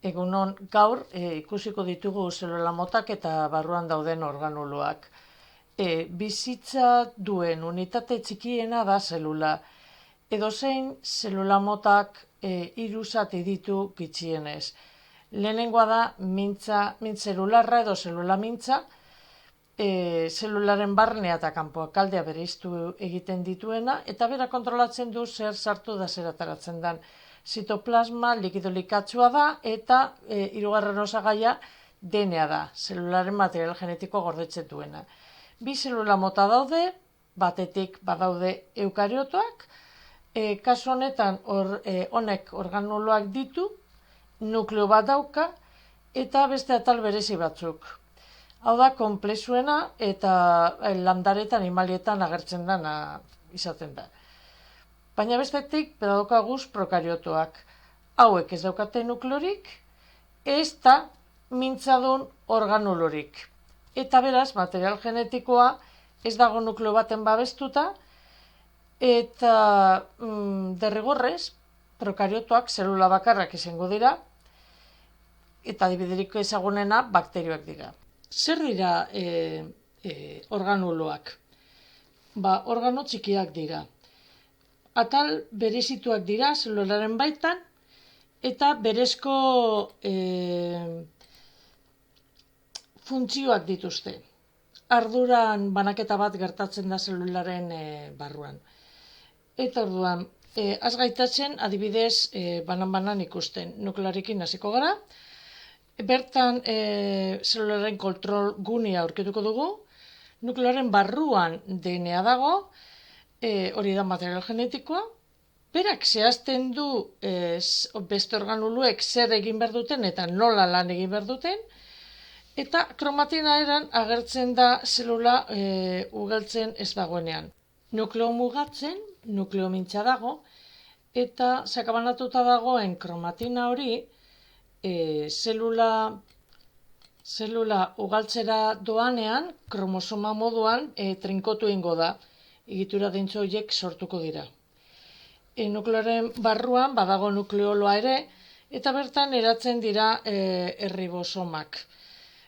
Egunon, gaur ikusiko ditugu zelula motak eta barruan dauden organuloak. Bizitza duen unitate txikiena da zelula. Edozein zelula motak hiru zati ditu gutxienez. Lehenengoa da mintzelularra edo zelula mintza, zelularen barnea eta kanpoak aldea bereiztu egiten dituena, eta bera kontrolatzen du zer sartu da zer ateratzen den. Zitoplasma likido likatsua da eta hirugarren osagaia DNA da, zelularen material genetiko gordetzen duena. Bi zelula mota daude, batetik badaude eukariotoak, kasu honetan honek organuloak ditu, nukleo bat dauka eta beste atal berezi batzuk. Hau da, konplexuena eta landaretan, animalietan agertzen dena izaten da. Baina bestetik, badaukaguz prokariotoak. Hauek ez daukate nukleorik, ez da mintzadun organulorik. Eta beraz, material genetikoa ez dago nukleo baten babestuta, eta derrigorrez, prokariotoak zelula bakarrak izango dira, eta adibiderik ezagunena bakterioak dira. Zer dira organuloak? Organo txikiak dira. Atal berezituak dira zelularen baitan, eta berezko funtzioak dituzte. Arduran banaketa bat gertatzen da zelularen barruan. Eta orduan, az gaitatzen adibidez banan-banan ikusten. Nuklearekin hasiko gara. Bertan zelularen kontrol gunea aurkituko dugu. Nuklearen barruan DNA dago, hori da material genetikoa. Berak zehazten du beste organuloek zer egin behar duten eta nola lan egin behar duten. Eta kromatina eran agertzen da zelula ugaltzen ez dagoenean. Nukleo mugatzen, nukleo mintza dago, eta sakabanatuta dagoen kromatina hori zelula ugaltzera doanean, kromosoma moduan trinkotu ingo da. Egitura dintzo horiek sortuko dira. Nukleoaren barruan badago nukleoloa ere, eta bertan eratzen dira erribosomak.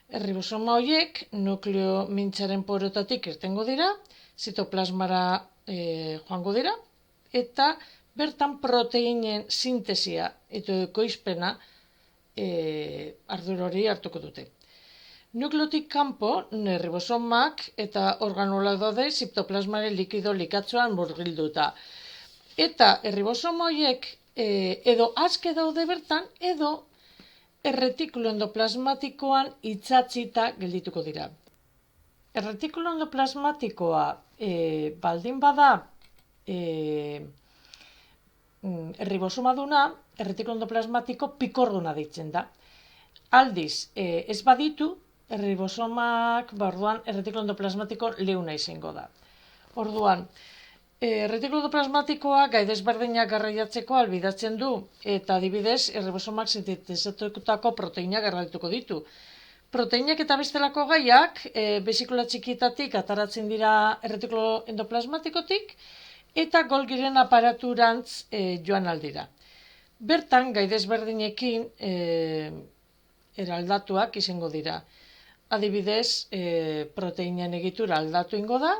Erribosoma horiek nukleo mintzaren porotatik irtengo dira, zitoplasmara joango dira, eta bertan proteinen sintesia eta ekoizpena ardura hori hartuko dute. Nukleotik kanpo, erribosomak eta organulak daude zitoplasmaren likido likatsuan murgilduta. Eta erribosoma horiek edo aske daude bertan, edo erretikulo endoplasmatikoan itsatsita geldituko dira. Erretikulo endoplasmatikoa baldin bada erribosomaduna, erretikulo endoplasmatiko pikorduna deitzen da. Aldiz, ez baditu, erribosomak, orduan, erretikulo endoplasmatiko leuna izango da. Orduan, erretikulo endoplasmatikoa gai desberdinak garraiatzeko albidatzen du, eta adibidez, erribosomak sintetizatutako proteinak garraituko ditu. Proteinak eta bestelako gaiak, besikula txikitatik ataratzen dira erretikulo endoplasmatikotik, eta Golgiren aparaturantz joan aldira. Bertan, gai desberdinekin eraldatuak izango dira. Adibidez, proteinen egitura aldatu ingo da,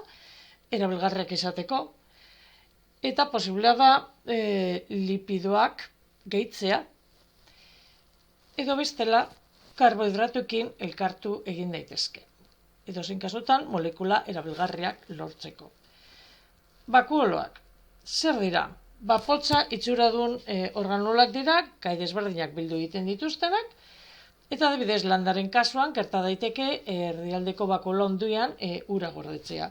erabilgarriak izateko, eta posiblea da lipidoak gehitzea, edo bestela karbohidratuekin elkartu egin daitezke. Edozein kasutan, molekula erabilgarriak lortzeko. Bakuoloak, zer dira? Poltsa itxuradun organuloak dira, gai desberdinak bildu egiten dituztenak, eta adibidez landaren kasuan gerta daiteke erdialdeko bakuolo ondoan ura gordetzea.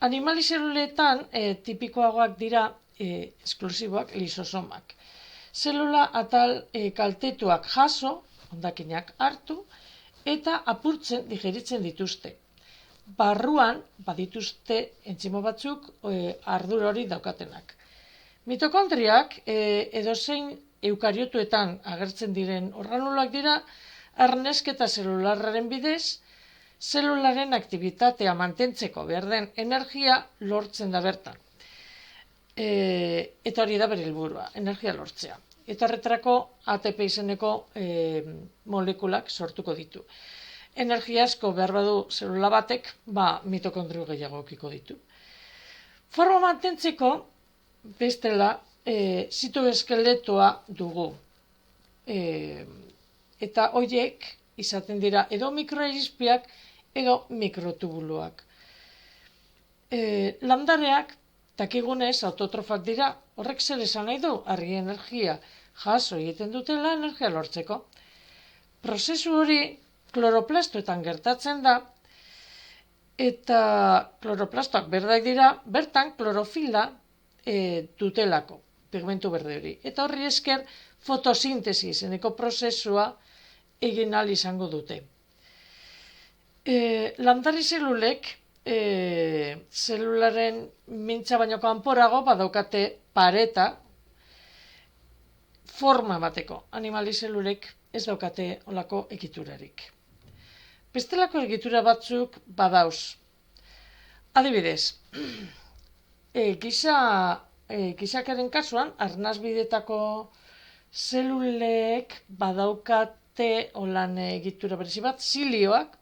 Animali zeluletan tipikoagoak dira esklusiboak lisosomak. Zelula atal kaltetuak jaso, hondakinak hartu, eta apurtzen digeritzen dituzte. Barruan badituzte entzimo batzuk ardura hori daukatenak. Mitokondriak edozein eukariotuetan agertzen diren organuloak dira, arnesketa zelularraren bidez, zelularen aktibitatea mantentzeko behar den energia lortzen da bertan. Eta hori da bere helburua, energia lortzea. eta horretarako ATP izeneko molekulak sortuko ditu. Energia asko behar badu zelula batek, mitokondrio gehiago edukiko ditu. Forma mantentzeko, bestela, zitoeskeletoa dugu. Eta horiek izaten dira edo mikroerizpiak edo mikrotubuluak. Landareak, dakigunez, autotrofak dira, horrek zer esan nahi du, argi energia jaso egiten dutela energia lortzeko. Prozesu hori kloroplastoetan gertatzen da, eta kloroplastoak berdak dira, bertan klorofila dutelako, pigmentu berde hori. Eta horri esker fotosintesi izeneko prozesua egin ahal izango dute. Landare zelulek zelularen mintza baino kanporago badaukate pareta forma bateko. Animali zelulek ez daukate olako egiturarik. Bestelako egitura batzuk badauz. Adibidez, gizakaren kasuan, arnasbidetako zelulek badaukate olan egitura berezi bat, zilioak,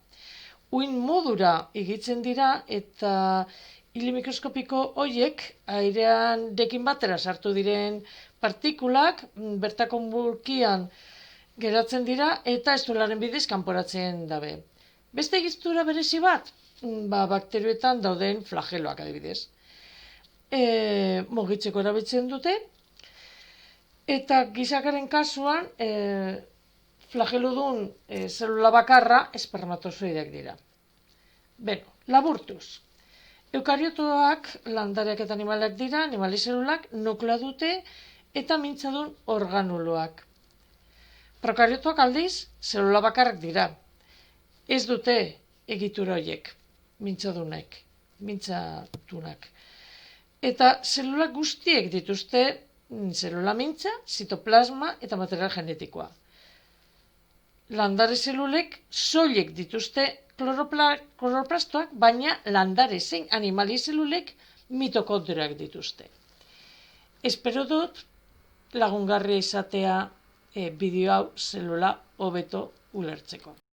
uin modura egitzen dira eta hili mikroskopiko horiek airean dekin batera sartu diren partikulak bertako bulkian geratzen dira eta estolaren bidez kanporatzen dabe. Beste egitura berezi bat, bakterioetan dauden flageloak adibidez. Mugitzeko erabiltzen dute eta gizakaren kasuan flagelodun zelula bakarra espermatozoideak dira. Beno, laburtuz. Eukariotoak landareak eta animaliak dira, animali zelulak nuklea dute eta mintzadun organuloak. Prokariotoak aldiz, zelula bakarrak dira. Ez dute egitura horiek, mintzatunak. Eta zelula guztiek dituzte zelula mintza, zitoplasma eta material genetikoa. Landare zelulek soilik dituzte kloroplastoak, baina landare zein animali zelulek mitokondriak dituzte. Espero dut lagungarria izatea bideo hau zelula hobeto ulertzeko.